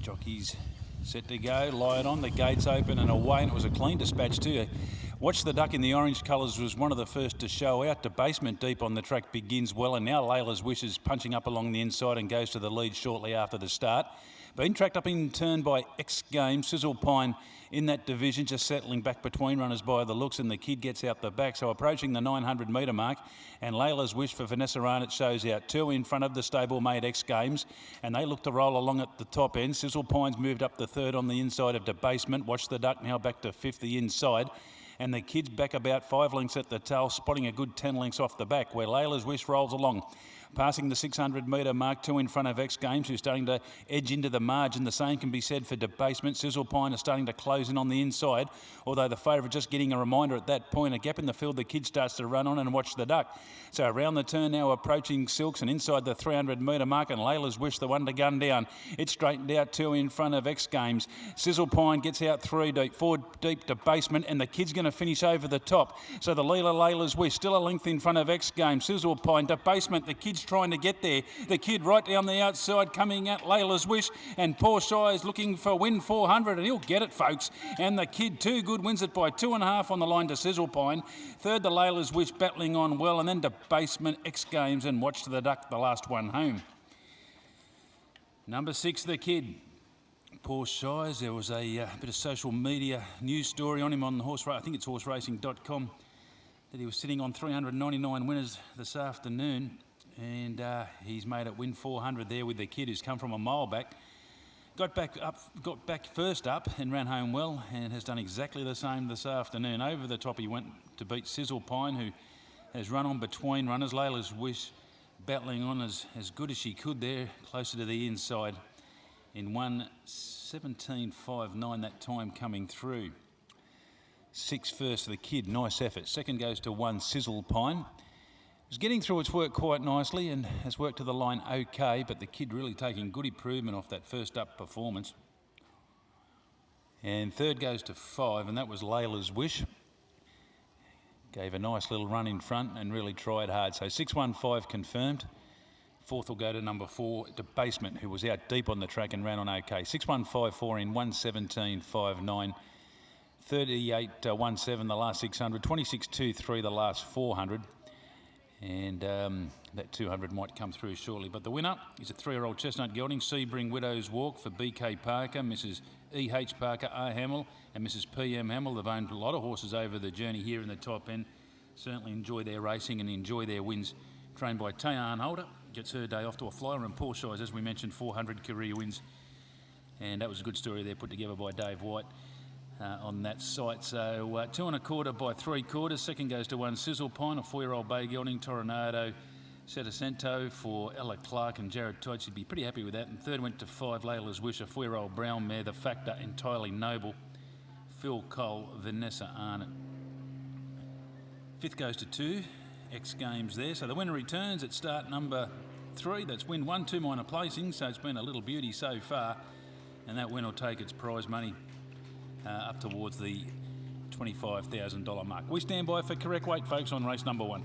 Jockeys set to go, lie it on, the gates open and away, and it was a clean dispatch too. Watch the Duck in the orange colours was one of the first to show out. Debasement deep on the track begins well, and now Layla's Wish is punching up along the inside and goes to the lead shortly after the start. Been tracked up in turn by X Games, Sizzle Pine in that division, just settling back between runners by the looks, and the Kid gets out the back, so approaching the 900 metre mark, and Layla's Wish for Vanessa Arnott shows out. Two in front of the stablemate X Games, and they look to roll along at the top end. Sizzle Pine's moved up the third on the inside of Debasement. Watch the Duck now back to fifth the inside. And the Kid's back about 5 lengths at the tail, spotting a good 10 lengths off the back, where Layla's Wish rolls along. Passing the 600 metre mark, two in front of X Games, who's starting to edge into the margin. The same can be said for Debasement. Sizzle Pine is starting to close in on the inside, although the favourite just getting a reminder at that point. A gap in the field, the Kid starts to run on, and watch the Duck. So around the turn now, approaching Silks and inside the 300 metre mark, and Layla's Wish, the one to gun down. It's straightened out, two in front of X Games. Sizzle Pine gets out 3 deep, 4 deep Debasement, and the Kid's going to finish over the top. So the leader, Layla's Wish, still a length in front of X Games. Sizzle Pine, Debasement, the Kid's trying to get there. The Kid right down the outside coming at Layla's Wish, and Poor Shy is looking for win 400, and he'll get it, folks. And the Kid, too good, wins it by 2.5 on the line to Sizzle Pine. Third, the Layla's Wish battling on well, and then Debasement, X Games, and Watch the Duck, the last one home. Number 6, the Kid. Poor Shies, there was a bit of social media news story on him on the horse, I think it's horseracing.com, that he was sitting on 399 winners this afternoon, and he's made it win 400 there with the Kid, who's come from a mile back. Got back first up and ran home well, and has done exactly the same this afternoon. Over the top he went to beat Sizzle Pine, who has run on between runners. Layla's Wish battling on as good as she could there, closer to the inside in 1:17.59, that time coming through. 6 first for the Kid, nice effort. Second goes to 1 Sizzle Pine. It's getting through its work quite nicely and has worked to the line okay, but the Kid really taking good improvement off that first up performance. And third goes to 5, and that was Layla's Wish. Gave a nice little run in front and really tried hard. So 6-1-5 confirmed. Fourth will go to number 4, Debasement, who was out deep on the track and ran on okay. 6-1-5-4 in 1:17.59. 38-1-7 the last 600. 26-2-3 the last 400. And that 200 might come through shortly. But the winner is a 3-year-old Chestnut Gelding, Sebring Widow's Walk for BK Parker, Mrs. E.H. Parker R. Hamill and Mrs. P.M. Hamill. They've owned a lot of horses over the journey here in the top end. Certainly enjoy their racing and enjoy their wins. Trained by Tayan Holder. Gets her day off to a flyer, and Poor Shies, as we mentioned, 400 career wins. And that was a good story there put together by Dave White on that site. So 2 1/4 by 3/4. Second goes to 1 Sizzle Pine, a 4-year-old bay gelding, Toronado Setacento for Ella Clark and Jared Todd. She'd be pretty happy with that. And third went to 5 Layla's Wish, a 4-year-old brown mare, The Factor, Entirely Noble, Phil Cole, Vanessa Arnott. Fifth goes to 2 X Games there. So the winner returns at start number 3. That's win 1, 2 minor placings, so it's been a little beauty so far, and that win will take its prize money up towards the $25,000 mark. We stand by for correct weight, folks, on race number 1.